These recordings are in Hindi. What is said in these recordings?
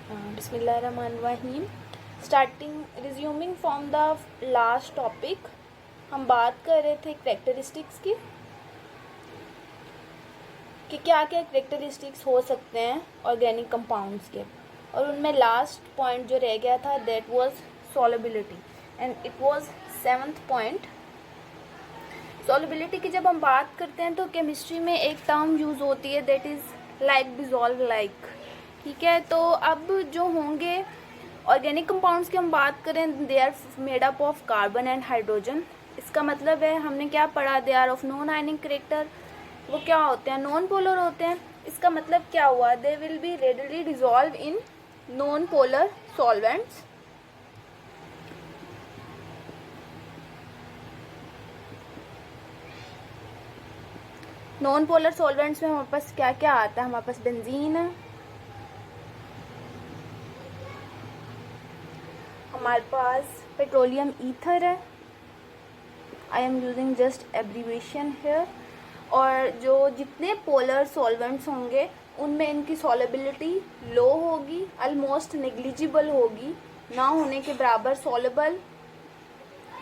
बिस्मिल्लाहिर्रहमानिर्रहीम। Resuming from the last topic, हम बात कर रहे थे करेक्टरिस्टिक्स की कि क्या क्या करेक्टरिस्टिक्स हो सकते हैं ऑर्गेनिक कंपाउंड्स के, और उनमें लास्ट पॉइंट जो रह गया था that was solubility and it was 7th point. Solubility की जब हम बात करते हैं तो केमिस्ट्री में एक टर्म यूज़ होती है that is like dissolve like. ठीक है, तो अब जो होंगे ऑर्गेनिक कंपाउंड्स की हम बात करें, they are made up of carbon and hydrogen. इसका मतलब है हमने क्या पढ़ा, they are of non ionic character. वो क्या होते हैं, नॉन पोलर होते हैं। इसका मतलब क्या हुआ, they will be readily dissolve in non polar solvents. Non polar solvents में हमारे पास क्या क्या आता है, हमारे पास बेंजीन है, हमारे पास पेट्रोलियम ईथर है, I am using just abbreviation here. और जो जितने पोलर सॉल्वेंट्स होंगे उनमें इनकी सॉलेबिलिटी लो होगी, ऑलमोस्ट नेग्लिजिबल होगी, ना होने के बराबर सॉलेबल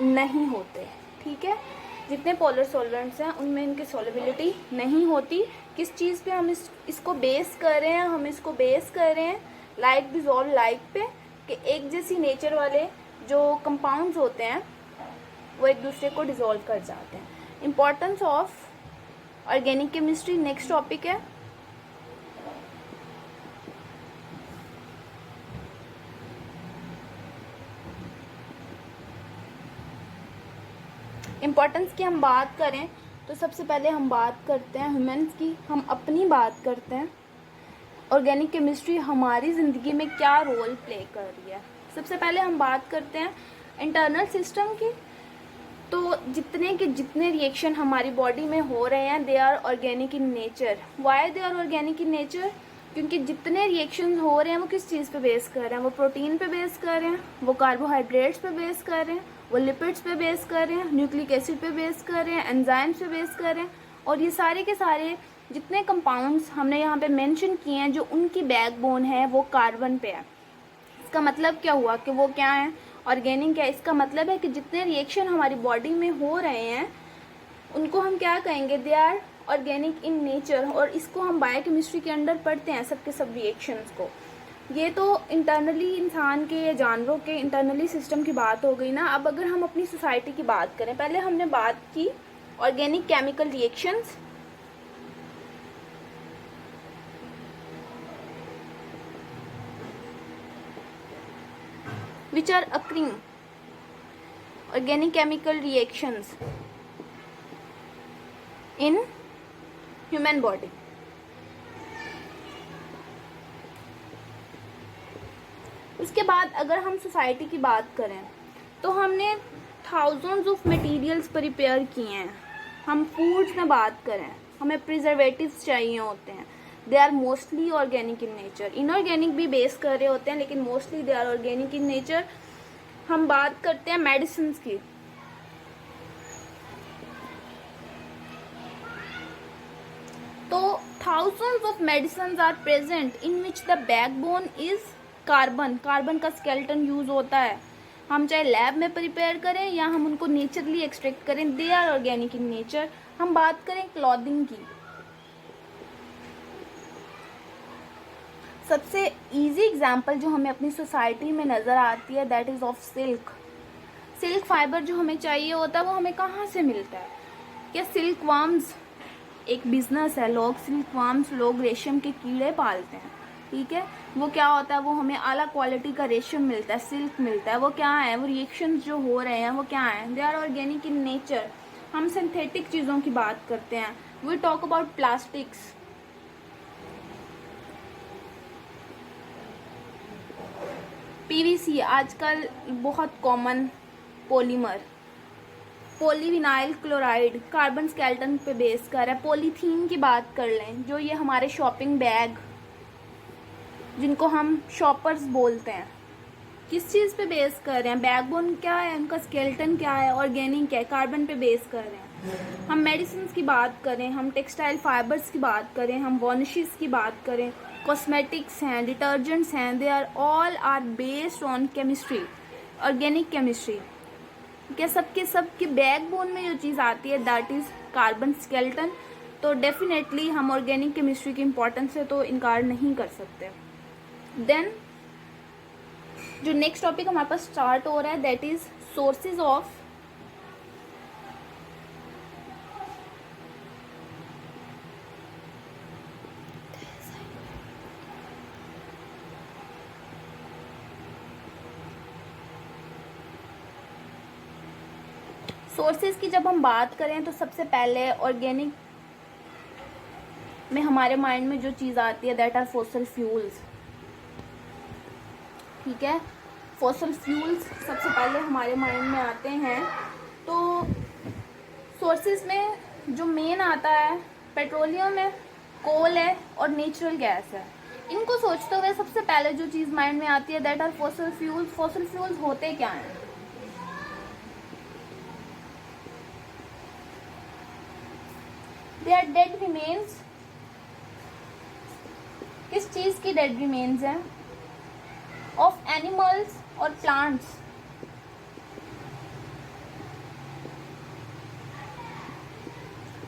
नहीं होते। ठीक है, जितने पोलर सॉल्वेंट्स हैं उनमें इनकी सॉलेबिलिटी नहीं होती। किस चीज़ पे हम इसको बेस कर रहे हैं, हम इसको बेस कर रहे हैं लाइक डिजॉल्व लाइक पे, कि एक जैसी नेचर वाले जो कंपाउंड्स होते हैं वो एक दूसरे को डिसॉल्व कर जाते हैं। Importance of organic chemistry next topic है। इम्पोर्टेंस की हम बात करें तो सबसे पहले हम बात करते हैं ह्यूमंस की, हम अपनी बात करते हैं ऑर्गेनिक केमिस्ट्री हमारी ज़िंदगी में क्या रोल प्ले कर रही है। सबसे पहले हम बात करते हैं इंटरनल सिस्टम की। तो जितने रिएक्शन हमारी बॉडी में हो रहे हैं they are organic in nature. Why they are organic in nature, क्योंकि जितने रिएक्शन हो रहे हैं वो किस चीज़ पे बेस कर रहे हैं, वो प्रोटीन पे बेस कर रहे हैं, वो कार्बोहाइड्रेट्स पे बेस कर रहे हैं, वो लिपिड्स पे बेस कर रहे हैं, न्यूक्लिक एसिड पे बेस कर रहे हैं, एंजाइम्स पे बेस कर रहे हैं। और ये सारे के सारे जितने कंपाउंड्स हमने यहाँ पे मेंशन किए हैं जो उनकी बैकबोन है वो कार्बन पे है। इसका मतलब क्या हुआ कि वो क्या है, ऑर्गेनिक है। इसका मतलब है कि जितने रिएक्शन हमारी बॉडी में हो रहे हैं उनको हम क्या कहेंगे, they are organic in nature. और इसको हम बायोकेमिस्ट्री के अंडर पढ़ते हैं सबके सब रिएक्शंस को। ये तो इंटरनली इंसान के या जानवरों के इंटरनली सिस्टम की बात हो गई ना। अब अगर हम अपनी सोसाइटी की बात करें, पहले हमने बात की organic chemical reactions. which are occurring organic chemical reactions in human body. उसके बाद अगर हम सोसाइटी की बात करें तो हमने थाउजेंड्स ऑफ मटेरियल्स प्रिपेयर किए हैं। हम फूड्स में बात करें, हमें प्रिजर्वेटिव्स चाहिए होते हैं, they are mostly organic in nature. Inorganic भी बेस कर रहे होते हैं लेकिन mostly they are organic in nature. हम बात करते हैं मेडिसिन की। तो thousands of medicine are present in which the backbone is carbon. Carbon का स्केलेटन यूज होता है। हम चाहे लैब में प्रिपेयर करें या हम उनको नेचुरली एक्सट्रैक्ट करें, they are organic in nature. हम बात करें क्लॉथिंग की, सबसे इजी एग्जाम्पल जो हमें अपनी सोसाइटी में नज़र आती है that is of silk. Silk fibre जो हमें चाहिए होता है वो हमें कहाँ से मिलता है, क्या सिल्क वार्म्स एक बिजनेस है। लोग सिल्क वार्म्स, लोग रेशम के कीड़े पालते हैं। ठीक है, वो क्या होता है, वो हमें आला क्वालिटी का रेशम मिलता है, सिल्क मिलता है। वो क्या है, वो रिएक्शंस जो हो रहे हैं वो क्या है, they are organic in nature. हम सिंथेटिक चीज़ों की बात करते हैं, we talk about plastics. PVC आजकल बहुत common polymer. Polyvinyl chloride carbon skeleton पे बेस कर है। पॉलीथीन की बात कर लें, जो ये हमारे शॉपिंग बैग जिनको हम शॉपर्स बोलते हैं, किस चीज़ पे बेस कर रहे हैं, बैकबोन क्या है, उनका स्केलेटन क्या है, ऑर्गेनिक है, कार्बन पे बेस कर रहे हैं। हम मेडिसिन की बात करें, हम टेक्सटाइल फाइबर्स की बात करें, हम वार्निशेस की बात करें, कॉस्मेटिक्स हैं, डिटर्जेंट्स हैं, they are all are based on chemistry, organic chemistry. क्या सबके बैकबोन में जो चीज़ आती है दैट इज़ कार्बन स्केलेटन। तो डेफिनेटली हम ऑर्गेनिक केमिस्ट्री की इम्पोर्टेंस से तो इनकार नहीं कर सकते। देन जो नेक्स्ट टॉपिक हमारे पास स्टार्ट हो रहा है that is sources of sources की जब हम बात करें तो सबसे पहले ऑर्गेनिक में हमारे माइंड में जो चीज़ आती है दैट आर फॉसिल फ्यूल्स। ठीक है, फॉसिल फ्यूल्स सबसे पहले हमारे माइंड में आते हैं। तो सोर्सेज में जो मेन आता है पेट्रोलियम है, कोल है और नेचुरल गैस है। इनको सोचते हुए सबसे पहले जो चीज़ माइंड में आती है that are fossil fuels. Fossil fuels होते क्या हैं? They are dead remains. किस चीज की डेड रिमेन्स हैं? ऑफ एनिमल्स और प्लांट्स।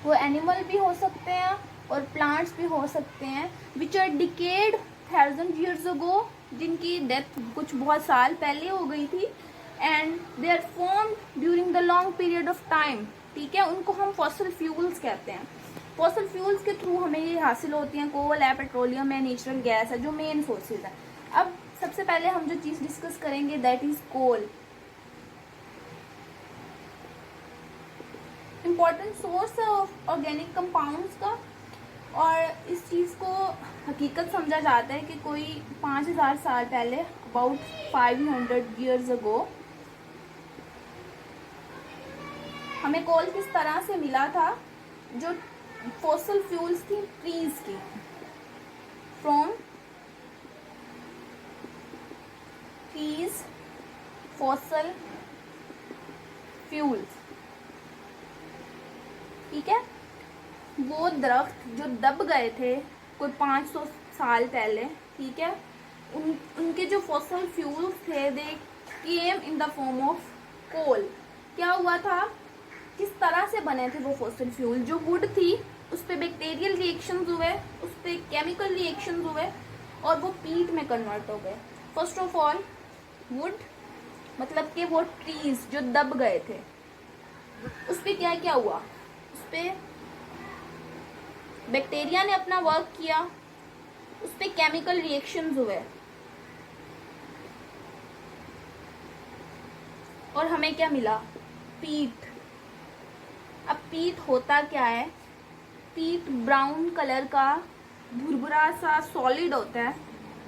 वो एनिमल भी हो सकते हैं और प्लांट्स भी हो सकते हैं which are decayed 1000 years ago, जिनकी डेथ कुछ बहुत साल पहले हो गई थी, and they are formed during the long period of time. ठीक है, उनको हम फॉसिल फ्यूल्स कहते हैं। फॉसिल फ्यूल्स के थ्रू हमें ये हासिल होती हैं, कोल है, पेट्रोलियम है, नेचुरल गैस है, जो मेन सोर्सेज है। अब सबसे पहले हम जो चीज़ डिस्कस करेंगे that is coal. Important source है ऑर्गेनिक कंपाउंड्स का, और इस चीज़ को हकीकत समझा जाता है कि कोई 5000 साल पहले अबाउट 500 years ago हमें कोल किस तरह से मिला था। जो फॉसिल फ्यूल्स थी ट्रीज की, फ्रॉम ट्रीज फॉसिल फ्यूल्स। ठीक है, वो दरख्त जो दब गए थे कोई 500 साल पहले, ठीक है, उनके जो फॉसिल फ्यूल्स थे they came in the form of coal. क्या हुआ था, किस तरह से बने थे वो फॉसिल फ्यूल? जो वुड थी उस पर बैक्टीरियल रिएक्शंस हुए, उस पर केमिकल रिएक्शंस हुए और वो पीट में कन्वर्ट हो गए। फर्स्ट ऑफ ऑल वुड मतलब कि वो ट्रीज जो दब गए थे, उस पर क्या क्या हुआ? उस पर बैक्टीरिया ने अपना वर्क किया, उस पर केमिकल रिएक्शंस हुए और हमें क्या मिला? पीट। अब पीट होता क्या है? पीट ब्राउन कलर का भुरभुरा सा सॉलिड होता है,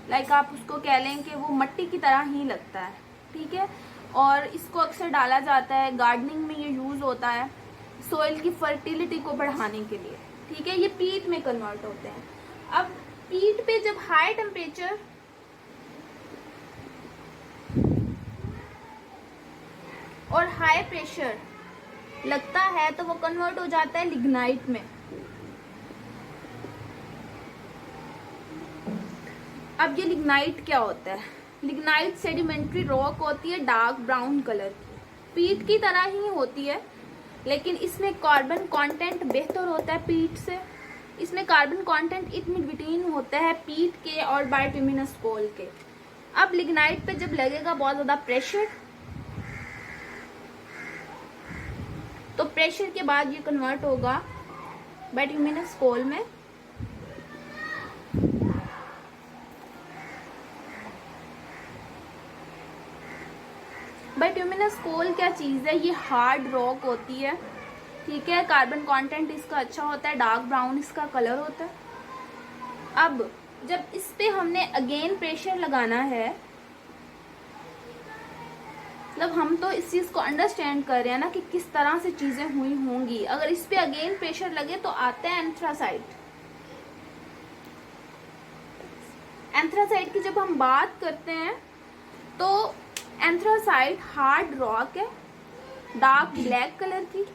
लाइक आप उसको कह लें कि वो मट्टी की तरह ही लगता है। ठीक है, और इसको अक्सर डाला जाता है, गार्डनिंग में ये यूज़ होता है सोइल की फर्टिलिटी को बढ़ाने के लिए। ठीक है, ये पीट में कन्वर्ट होते हैं। अब पीट पे जब हाई टेम्परेचर और हाई प्रेशर लगता है तो वो कन्वर्ट हो जाता है लिग्नाइट में। अब ये लिग्नाइट क्या होता है? लिग्नाइट सेडिमेंट्री रॉक होती है डार्क ब्राउन कलर की, पीट की तरह ही होती है, लेकिन इसमें कार्बन कंटेंट बेहतर होता है पीट से। इसमें कार्बन कंटेंट इन बिटवीन होता है पीट के और बाइटुमिनस कोल के। अब लिग्नाइट पे जब लगेगा बहुत ज़्यादा प्रेशर, तो प्रेशर के बाद ये कन्वर्ट होगा बाइटुमिनस कोल में। बाइटुमिनस कोल क्या चीज़ है? ये हार्ड रॉक होती है। ठीक है, कार्बन कंटेंट इसका अच्छा होता है, डार्क ब्राउन इसका कलर होता है। अब जब इस पे हमने अगेन प्रेशर लगाना है, मतलब हम तो इस चीज़ को अंडरस्टैंड कर रहे हैं ना कि किस तरह से चीज़ें हुई होंगी। अगर इस पे अगेन प्रेशर लगे तो आता है एंथ्रासाइट। एंथ्रासाइट की जब हम बात करते हैं तो एंथ्रासाइट हार्ड रॉक है, डार्क ब्लैक कलर की,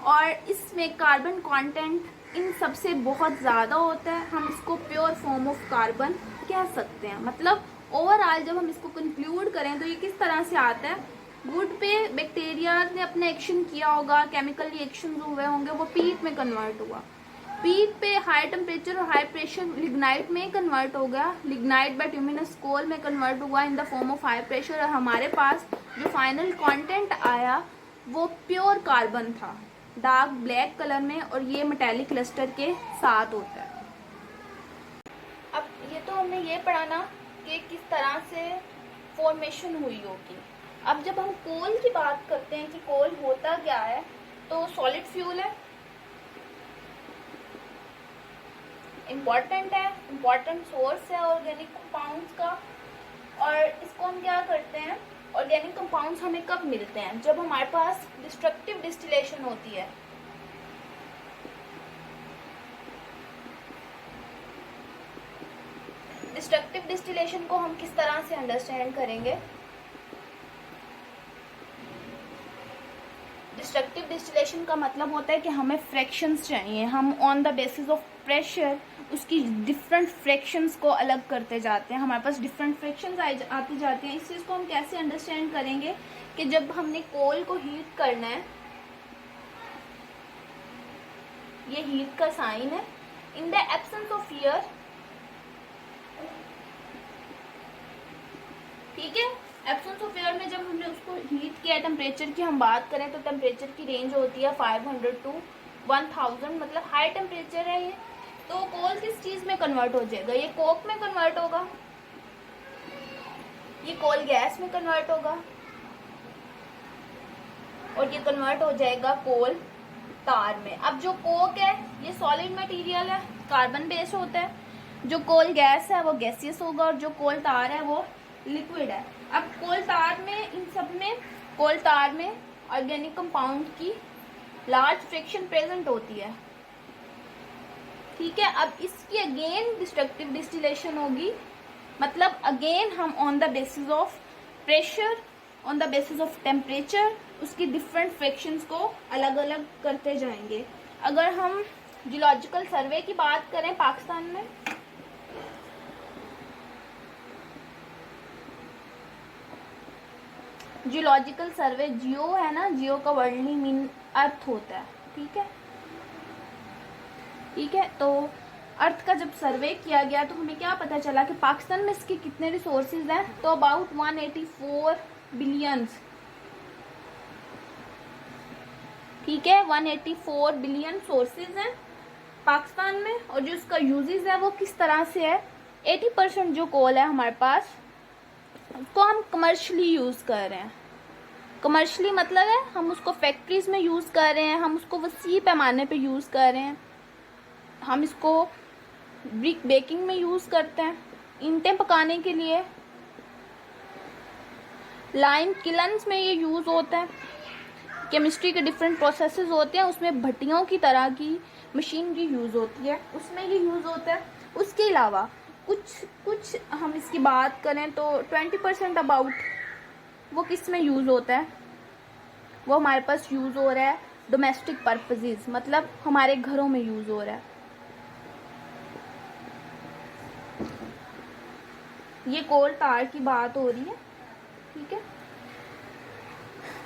और इसमें कार्बन कंटेंट इन सबसे बहुत ज़्यादा होता है, हम इसको प्योर फॉर्म ऑफ कार्बन कह सकते हैं। मतलब ओवरऑल जब हम इसको कंक्लूड करें तो ये किस तरह से आता है, वुड पे बैक्टीरिया ने अपना एक्शन किया होगा, केमिकल रिएक्शन हुए होंगे, वो पीट में कन्वर्ट हुआ, पीट पे हाई टेम्परेचर और हाई प्रेशर लिग्नाइट में कन्वर्ट हो गया, लिग्नाइट बाइट्यूमिनस कोल में कन्वर्ट हुआ इन the form of high pressure, और हमारे पास जो फाइनल कंटेंट आया वो प्योर कार्बन था, डार्क ब्लैक कलर में, और ये मेटेलिक क्लस्टर के साथ होता है। अब ये तो हमने ये पढ़ा ना कि किस तरह से फॉर्मेशन हुई होगी। अब जब हम कोल की बात करते हैं कि कोल होता क्या है, तो सॉलिड फ्यूल है, इम्पॉर्टेंट है, इम्पॉर्टेंट सोर्स है ऑर्गेनिक कंपाउंड्स का। और इसको हम क्या करते हैं, ऑर्गेनिक कंपाउंड्स हमें कब मिलते हैं, जब हमारे पास डिस्ट्रक्टिव डिस्टिलेशन होती है। डिस्ट्रक्टिव डिस्टिलेशन को हम किस तरह से अंडरस्टैंड करेंगे, डिस्ट्रक्टिव डिस्टिलेशन का मतलब होता है कि हमें फ्रैक्शंस चाहिए, हम on the basis of pressure उसकी डिफरेंट फ्रैक्शंस को अलग करते जाते हैं, हमारे पास डिफरेंट फ्रैक्शंस आती जाती हैं। इस चीज़ को हम कैसे अंडरस्टैंड करेंगे कि जब हमने कोल को हीट करना है, ये हीट का साइन है, in the absence of air, ठीक है, एब्सेंस ऑफ एयर में जब हमने उसको हीट किया, टेम्परेचर की हम बात करें तो टेम्परेचर की रेंज होती है 500 to 1000, मतलब हाई टेम्परेचर है ये। तो कोल किस चीज में कन्वर्ट हो जाएगा, ये कोक में कन्वर्ट होगा, ये कोल गैस में कन्वर्ट होगा, और ये कन्वर्ट हो जाएगा कोल तार में। अब जो कोक है ये सॉलिड मटेरियल है, कार्बन बेस्ड होता है, जो कोल गैस है वो गैसियस होगा, और जो कोल तार है वो लिक्विड है। अब कोल तार में, इन सब में, कोल तार में ऑर्गेनिक कंपाउंड की लार्ज फ्रैक्शन प्रेजेंट होती है, ठीक है। अब इसकी अगेन डिस्ट्रक्टिव डिस्टिलेशन होगी, मतलब अगेन हम on the basis of pressure, on the basis of temperature उसकी डिफरेंट फ्रैक्शंस को अलग अलग करते जाएंगे। अगर हम जियोलॉजिकल सर्वे की बात करें पाकिस्तान में, जियोलॉजिकल सर्वे, जियो है ना, जियो का वर्ल्डली मीन अर्थ होता है, ठीक है, ठीक है। तो अर्थ का जब सर्वे किया गया तो हमें क्या पता चला कि पाकिस्तान में इसके कितने रिसोर्सेज हैं, तो अबाउट 184 बिलियंस, ठीक है, 184 बिलियन सोर्सेज हैं पाकिस्तान में। और जो इसका यूजेस है वो किस तरह से है, 80% जो कोल है हमारे पास उसको हम कमर्शियली यूज़ कर रहे हैं। कमर्शियली मतलब है हम उसको फैक्ट्रीज में यूज़ कर रहे हैं, हम उसको वसी पैमाने पे यूज़ कर रहे हैं, हम इसको ब्रिक बेकिंग में यूज़ करते हैं, ईंटें पकाने के लिए, लाइम किलन्स में ये यूज़ होता है, केमिस्ट्री के डिफरेंट प्रोसेसेस होते हैं उसमें भट्टियों की तरह की मशीनरी यूज़ होती है, उसमें ये यूज़ होता है। उसके अलावा कुछ हम इसकी बात करें तो 20% अबाउट वो किस में यूज़ होता है, वो हमारे पास यूज़ हो रहा है डोमेस्टिक पर्पसेस, मतलब हमारे घरों में यूज़ हो रहा है। ये कोल तार की बात हो रही है, ठीक है,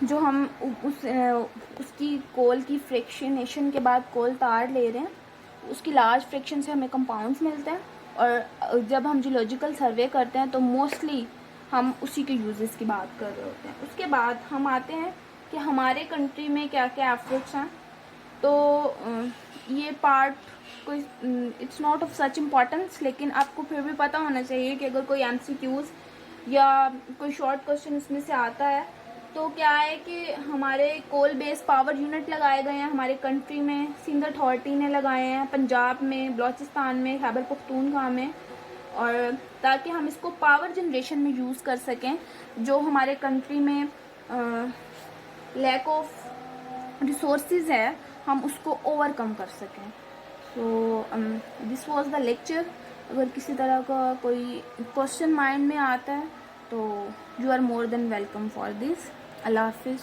जो हम उसकी कोल की फ्रैक्शनेशन के बाद कोल तार ले रहे हैं, उसकी लार्ज फ्रैक्शन से हमें कंपाउंड्स मिलते हैं। और जब हम जियोलॉजिकल सर्वे करते हैं तो मोस्टली हम उसी के यूजेस की बात कर रहे होते हैं। उसके बाद हम आते हैं कि हमारे कंट्री में क्या क्या एफर्ट्स हैं। तो ये पार्ट कोई it's not of such importance, लेकिन आपको फिर भी पता होना चाहिए कि अगर कोई MCQs या कोई शॉर्ट क्वेश्चन इसमें से आता है तो क्या है कि हमारे कोल बेस्ड पावर यूनिट लगाए गए हैं हमारे कंट्री में, सिंध अथॉरिटी ने लगाए हैं, पंजाब में, बलूचिस्तान में, खैबर पख्तूनख्वा में, और ताकि हम इसको पावर जनरेशन में यूज़ कर सकें जो हमारे कंट्री में लैक ऑफ रिसोर्सेज है, हम उसको ओवरकम कर सकें। So this was the lecture. अगर किसी तरह का कोई क्वेश्चन माइंड में आता है तो you are more than welcome for this. अल्लाह हाफिज़।